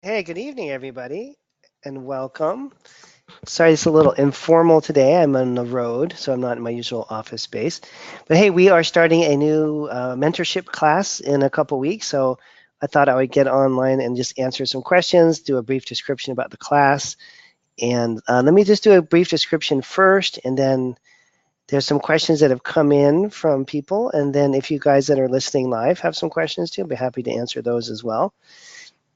Hey, good evening, everybody, and welcome. Sorry, it's a little informal today. I'm on the road, so I'm not in my usual office space. But hey, we are starting a new mentorship class in a couple weeks, so I thought I would get online and just answer some questions, do a brief description about the class. And let me just do a brief description first, and then there's some questions that have come in from people. And then if you guys that are listening live have some questions too, I'll be happy to answer those as well.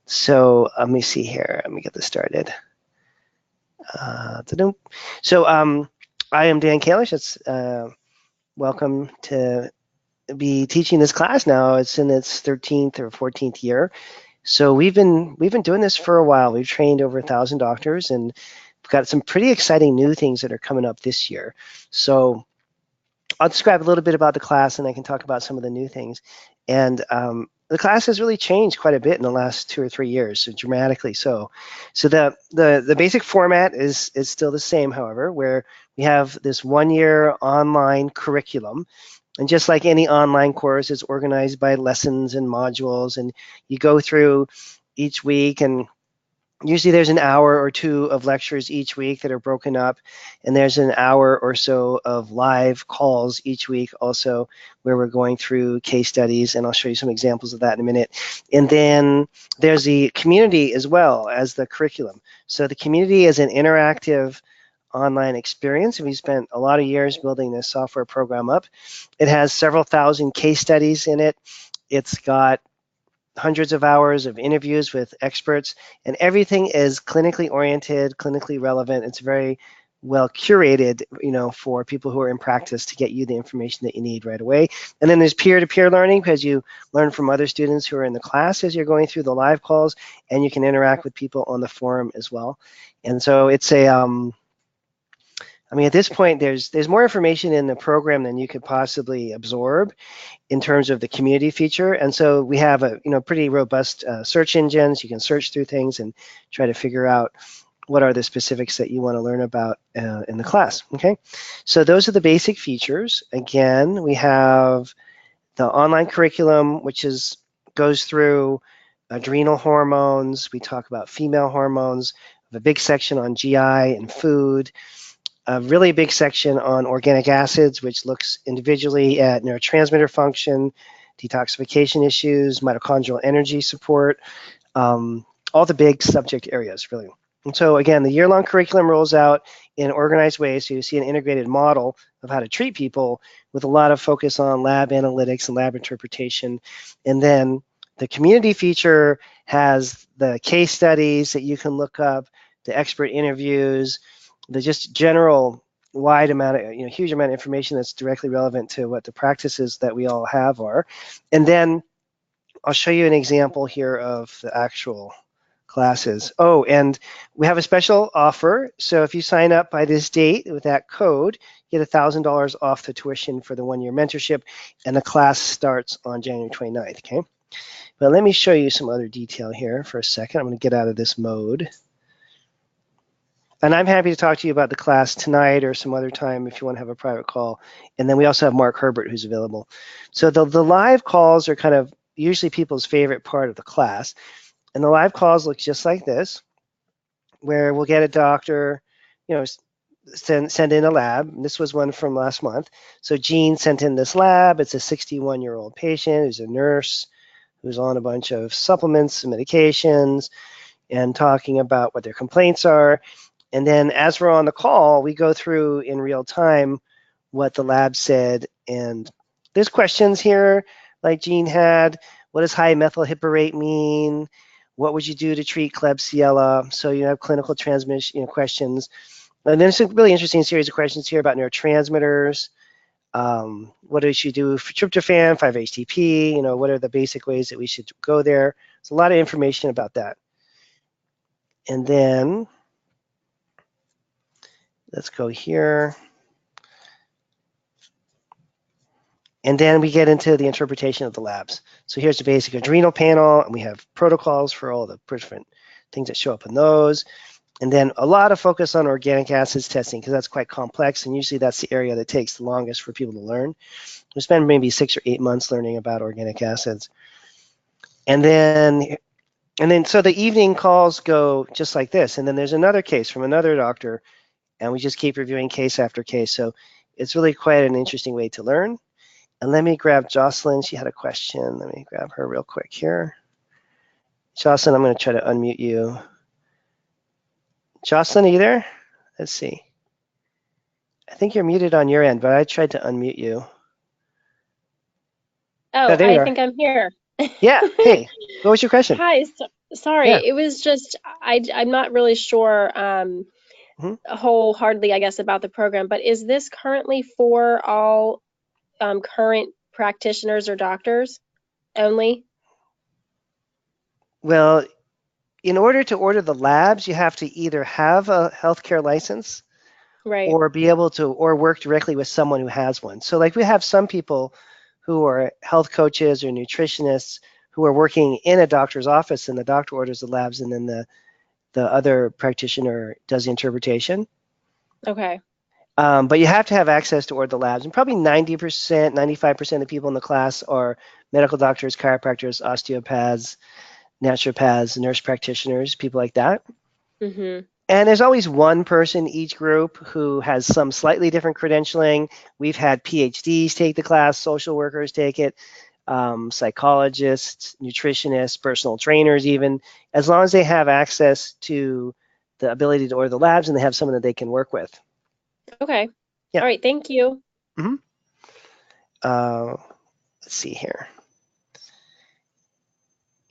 So let me see here. Let me get this started. So I am Dan Kalish. Welcome to be teaching this class now. It's in its 13th or 14th year. So we've been doing this for a while. We've trained over 1,000 doctors, and we've got some pretty exciting new things that are coming up this year. So I'll describe a little bit about the class, and I can talk about some of the new things. And the class has really changed quite a bit in the last 2 or 3 years, so dramatically so. So the basic format is still the same, however, where we have this 1 year online curriculum. And just like any online course, it's organized by lessons and modules, and you go through each week, and usually there's an hour or two of lectures each week that are broken up, and there's an hour or so of live calls each week also, where we're going through case studies, and I'll show you some examples of that in a minute. And then there's the community as well as the curriculum. So the community is an interactive online experience, and we spent a lot of years building this software program up. It has several thousand case studies in it. It's got hundreds of hours of interviews with experts, and everything is clinically oriented, clinically relevant. It's very well curated, for people who are in practice to get you the information that you need right away. And then there's peer-to-peer learning, because you learn from other students who are in the class as you're going through the live calls, and you can interact with people on the forum as well. And so it's at this point, there's more information in the program than you could possibly absorb in terms of the community feature. And so we have a pretty robust search engines. You can search through things and try to figure out what are the specifics that you want to learn about in the class. Okay, so those are the basic features. Again, we have the online curriculum, which goes through adrenal hormones. We talk about female hormones. We have a big section on GI and food, a really big section on organic acids, which looks individually at neurotransmitter function, detoxification issues, mitochondrial energy support, all the big subject areas, really. And so again, the year-long curriculum rolls out in organized ways, so you see an integrated model of how to treat people with a lot of focus on lab analytics and lab interpretation. And then the community feature has the case studies that you can look up, the expert interviews, the just general wide amount of, huge amount of information that's directly relevant to what the practices that we all have are. And then I'll show you an example here of the actual classes. Oh, and we have a special offer. So if you sign up by this date with that code, you get $1,000 off the tuition for the 1 year mentorship, and the class starts on January 29th, okay? But let me show you some other detail here for a second. I'm gonna get out of this mode. And I'm happy to talk to you about the class tonight or some other time if you want to have a private call. And then we also have Mark Herbert who's available. So the live calls are kind of usually people's favorite part of the class. And the live calls look just like this, where we'll get a doctor, send in a lab. And this was one from last month. So Jean sent in this lab. It's a 61-year-old patient who's a nurse who's on a bunch of supplements and medications and talking about what their complaints are. And then as we're on the call, we go through in real time what the lab said. And there's questions here, like Jean had. What does high methyl hipurate mean? What would you do to treat Klebsiella? So you have clinical transmission questions. And then it's a really interesting series of questions here about neurotransmitters. What does she do for tryptophan, 5-HTP? What are the basic ways that we should go there? There's a lot of information about that. And then let's go here. And then we get into the interpretation of the labs. So here's the basic adrenal panel, and we have protocols for all the different things that show up in those. And then a lot of focus on organic acids testing, because that's quite complex, and usually that's the area that takes the longest for people to learn. We spend maybe 6 or 8 months learning about organic acids. And then And then so the evening calls go just like this. And then there's another case from another doctor, and we just keep reviewing case after case. So it's really quite an interesting way to learn. And let me grab Jocelyn. She had a question. Let me grab her real quick here. Jocelyn, I'm going to try to unmute you. Jocelyn, are you there? Let's see. I think you're muted on your end, but I tried to unmute you. Oh, Oh, there you I are. think I'm here. Yeah. Hey, what was your question? Hi, sorry. Yeah. It was just I'm not really sure Mhm. wholeheartedly, I guess, about the program, but is this currently for all current practitioners or doctors only? Well, in order to order the labs, you have to either have a healthcare license Right. or be able to, or work directly with someone who has one. So, like, we have some people who are health coaches or nutritionists who are working in a doctor's office, and the doctor orders the labs, and then the other practitioner does the interpretation. Okay. But you have to have access to order the labs, and probably 90%, 95% of the people in the class are medical doctors, chiropractors, osteopaths, naturopaths, nurse practitioners, people like that. Mm-hmm. And there's always one person each group who has some slightly different credentialing. We've had PhDs take the class, social workers take it, psychologists, nutritionists, personal trainers, even, as long as they have access to the ability to order the labs and they have someone that they can work with. Okay. Yeah. All right. Thank you. hmm Uh, let's see here.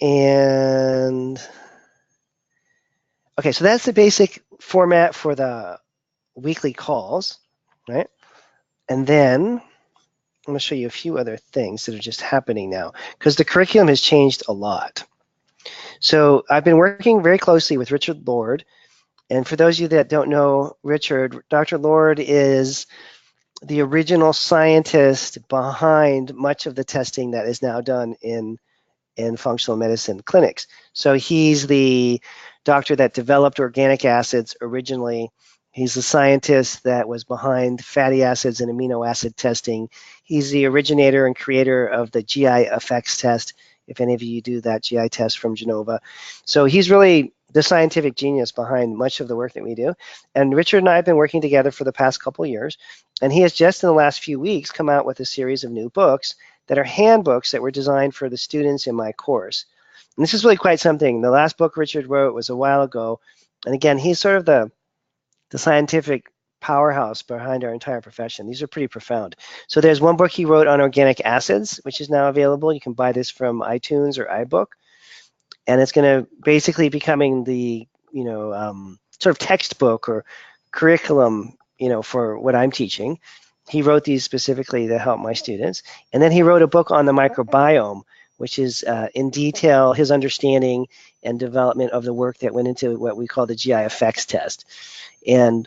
And okay, so that's the basic format for the weekly calls, right? And then I'm going to show you a few other things that are just happening now because the curriculum has changed a lot. So I've been working very closely with Richard Lord. And for those of you that don't know Richard, Dr. Lord is the original scientist behind much of the testing that is now done in functional medicine clinics. So he's the doctor that developed organic acids originally. He's the scientist that was behind fatty acids and amino acid testing. He's the originator and creator of the GI effects test, if any of you do that GI test from Genova. So he's really the scientific genius behind much of the work that we do. And Richard and I have been working together for the past couple of years. And he has just in the last few weeks come out with a series of new books that are handbooks that were designed for the students in my course. And this is really quite something. The last book Richard wrote was a while ago. And again, he's sort of the scientific powerhouse behind our entire profession. These are pretty profound. So there's one book he wrote on organic acids, which is now available. You can buy this from iTunes or iBook. And it's going to basically becoming the, sort of textbook or curriculum, for what I'm teaching. He wrote these specifically to help my students. And then he wrote a book on the microbiome, which is in detail his understanding and development of the work that went into what we call the GI effects test. And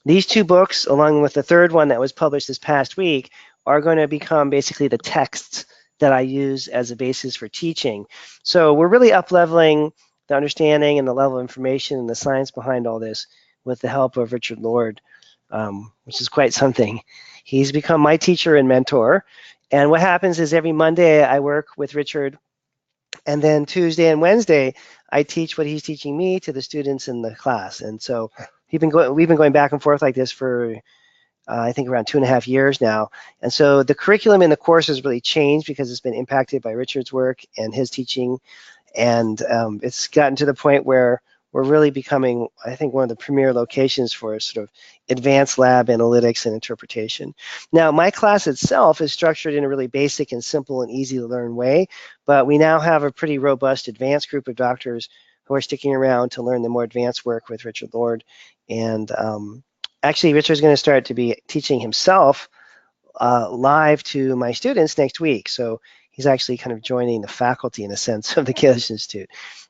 these two books, along with the third one that was published this past week, are going to become basically the texts that I use as a basis for teaching. So we're really up-leveling the understanding and the level of information and the science behind all this with the help of Richard Lord, which is quite something. He's become my teacher and mentor. And what happens is every Monday I work with Richard, and then Tuesday and Wednesday I teach what he's teaching me to the students in the class. And so we've been going back and forth like this for I think around 2.5 years now. And so the curriculum in the course has really changed because it's been impacted by Richard's work and his teaching. And it's gotten to the point where we're really becoming, I think, one of the premier locations for sort of advanced lab analytics and interpretation. Now, my class itself is structured in a really basic and simple and easy to learn way, but we now have a pretty robust advanced group of doctors who are sticking around to learn the more advanced work with Richard Lord. And actually, Richard's going to start to be teaching himself live to my students next week. So he's actually kind of joining the faculty in a sense of the Kalish Institute,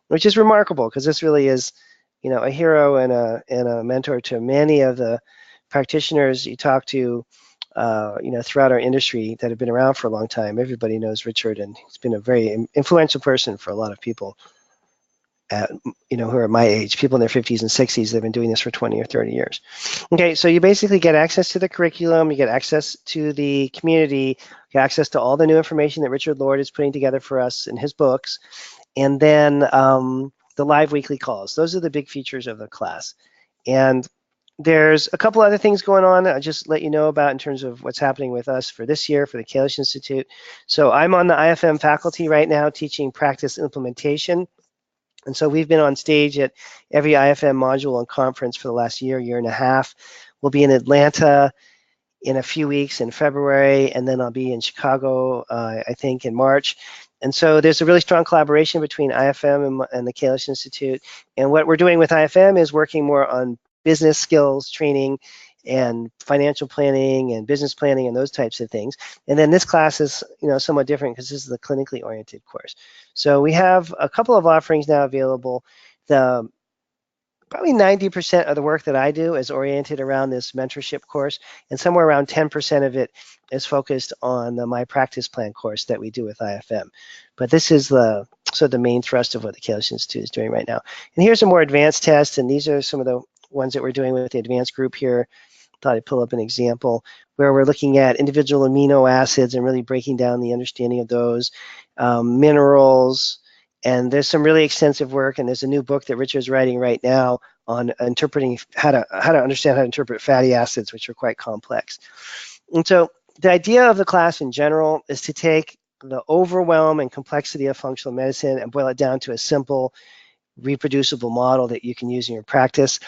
which is remarkable because this really is, a hero and a mentor to many of the practitioners you talk to, throughout our industry that have been around for a long time. Everybody knows Richard, and he's been a very influential person for a lot of people at, who are my age, people in their 50s and 60s that have been doing this for 20 or 30 years. Okay, so you basically get access to the curriculum, you get access to the community, you get access to all the new information that Richard Lord is putting together for us in his books, and then the live weekly calls. Those are the big features of the class. And there's a couple other things going on I'll just let you know about in terms of what's happening with us for this year for the Kalish Institute. So I'm on the IFM faculty right now teaching practice implementation. And so we've been on stage at every IFM module and conference for the last year and a half. We'll be in Atlanta in a few weeks in February, and then I'll be in Chicago, I think, in March. And so there's a really strong collaboration between IFM and the Kalish Institute. And what we're doing with IFM is working more on business skills training and financial planning and business planning and those types of things. And then this class is, somewhat different because this is a clinically oriented course. So we have a couple of offerings now available. Probably 90% of the work that I do is oriented around this mentorship course, and somewhere around 10% of it is focused on the My Practice Plan course that we do with IFM. But this is the main thrust of what the Kalish Institute is doing right now. And here's a more advanced test, and these are some of the ones that we're doing with the advanced group here. Thought I'd pull up an example where we're looking at individual amino acids and really breaking down the understanding of those, minerals, and there's some really extensive work, and there's a new book that Richard's writing right now on interpreting how to understand how to interpret fatty acids, which are quite complex. And so the idea of the class in general is to take the overwhelm and complexity of functional medicine and boil it down to a simple, reproducible model that you can use in your practice.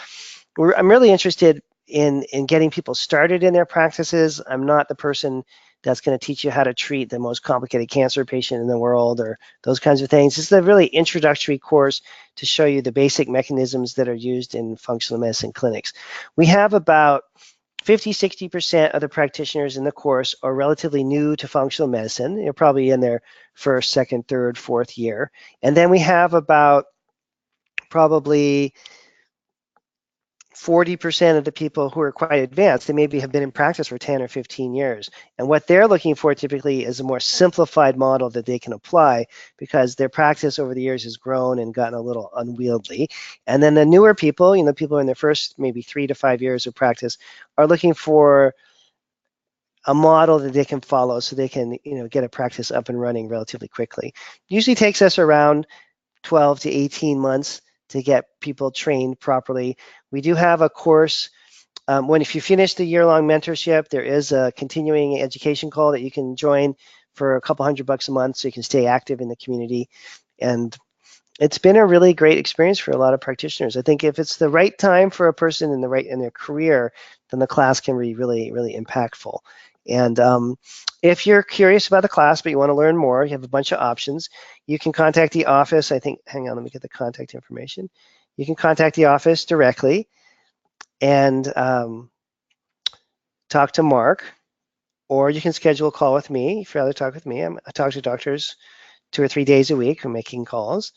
I'm really interested in getting people started in their practices. I'm not the person that's going to teach you how to treat the most complicated cancer patient in the world or those kinds of things. This is a really introductory course to show you the basic mechanisms that are used in functional medicine clinics. We have about 50-60% of the practitioners in the course are relatively new to functional medicine. They're probably in their first, second, third, fourth year. And then we have about probably 40% of the people who are quite advanced, they maybe have been in practice for 10 or 15 years. And what they're looking for typically is a more simplified model that they can apply because their practice over the years has grown and gotten a little unwieldy. And then the newer people, people in their first maybe 3 to 5 years of practice are looking for a model that they can follow so they can, get a practice up and running relatively quickly. Usually takes us around 12 to 18 months to get people trained properly. We do have a course. If you finish the year-long mentorship, there is a continuing education call that you can join for a couple $100 a month so you can stay active in the community. And it's been a really great experience for a lot of practitioners. I think if it's the right time for a person in their career, then the class can be really, really impactful. And if you're curious about the class but you want to learn more, you have a bunch of options. You can contact the office. Hang on, let me get the contact information. You can contact the office directly and talk to Mark, or you can schedule a call with me if you'd rather talk with me. I talk to doctors 2 or 3 days a week. I'm making calls.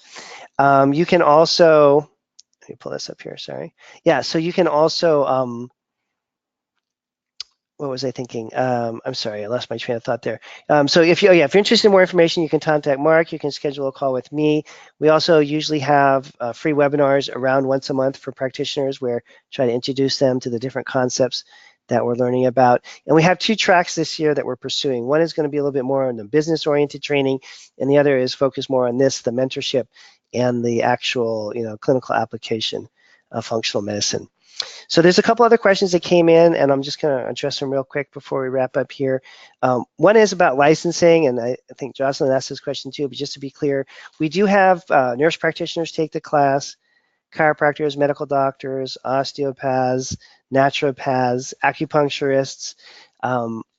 You can also, let me pull this up here, sorry. Yeah, so you can also, what was I thinking? I'm sorry, I lost my train of thought there. So if you're interested in more information, you can contact Mark. You can schedule a call with me. We also usually have free webinars around once a month for practitioners where I try to introduce them to the different concepts that we're learning about. And we have 2 tracks this year that we're pursuing. One is going to be a little bit more on the business-oriented training, and the other is focused more on the mentorship and the actual, clinical application of functional medicine. So there's a couple other questions that came in, and I'm just going to address them real quick before we wrap up here. One is about licensing, and I think Jocelyn asked this question too, but just to be clear, we do have nurse practitioners take the class, chiropractors, medical doctors, osteopaths, naturopaths, acupuncturists.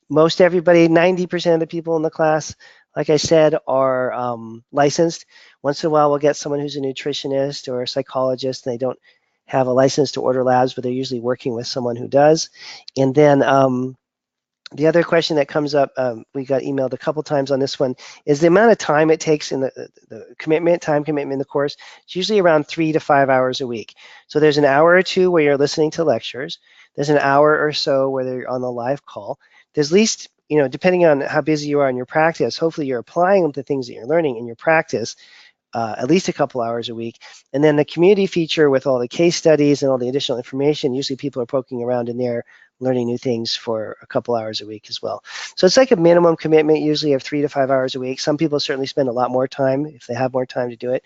Most everybody, 90% of the people in the class, like I said, are licensed. Once in a while, we'll get someone who's a nutritionist or a psychologist, and they don't have a license to order labs, but they're usually working with someone who does. And then the other question that comes up, we got emailed a couple times on this one, is the amount of time it takes in the time commitment in the course. It's usually around 3 to 5 hours a week. So there's an hour or two where you're listening to lectures. There's an hour or so where you're on the live call. There's at least, depending on how busy you are in your practice, hopefully you're applying the things that you're learning in your practice at least a couple hours a week. And then the community feature with all the case studies and all the additional information, usually people are poking around in there learning new things for a couple hours a week as well. So it's like a minimum commitment, usually of 3 to 5 hours a week. Some people certainly spend a lot more time if they have more time to do it.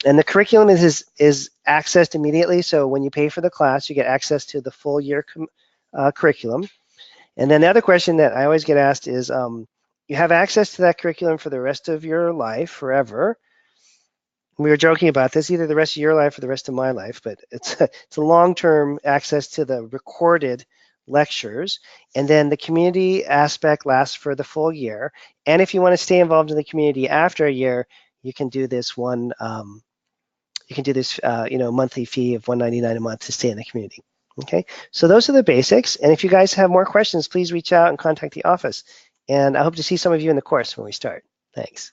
And the curriculum is accessed immediately. So when you pay for the class, you get access to the full year curriculum. And then the other question that I always get asked is, you have access to that curriculum for the rest of your life, forever. We were joking about this, either the rest of your life or the rest of my life, but it's a long-term access to the recorded lectures. And then the community aspect lasts for the full year. And if you want to stay involved in the community after a year, you can do this monthly fee of $199 a month to stay in the community. Okay, so those are the basics. And if you guys have more questions, please reach out and contact the office. And I hope to see some of you in the course when we start. Thanks.